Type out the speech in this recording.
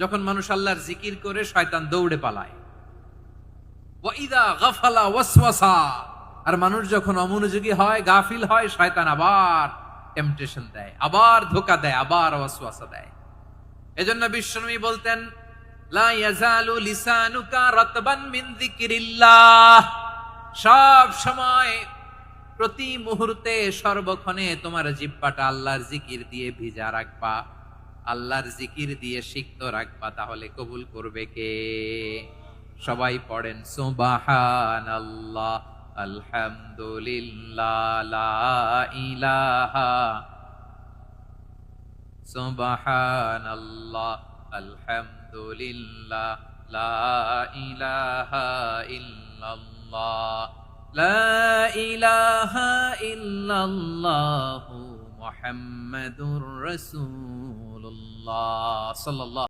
যখন মানুষ আল্লাহর জিকির করে শয়তান দৌড়ে পালায়। ওয়া ইযা গাফালা ওয়াসওয়াসা, আর মানুষ যখন অমনোযোগী হয়, গাফিল হয়, শয়তান আবার টেম্পটেশন দেয়, আবার ধোঁকা দেয়, আবার ওয়াসওয়াসা দেয়। এজন্য বিশ্বনবী বলতেন, লা ইয়াজালু লিসানুকা রাতবান মিন যিকরিল্লাহ, সব সময় প্রতি মুহূর্তে সর্বক্ষণে তোমার জিহ্বাটা আল্লাহর জিকির দিয়ে ভিজা রাখবা, আল্লাহর জিকির দিয়ে সিক্ত রাখবা, তাহলে কবুল করবে কে? সবাই পড়েন সুবহানাল্লাহ, আলহামদুলিল্লাহ, লা ইলাহা, সুবহানাল্লাহ, আলহামদুলিল্লাহ, লা ইলাহা ইল্লাল্লাহ, লা ইলাহা ইল্লাল্লাহু মুহাম্মাদুর রাসূলুল্লাহ সাল্লাল্লাহু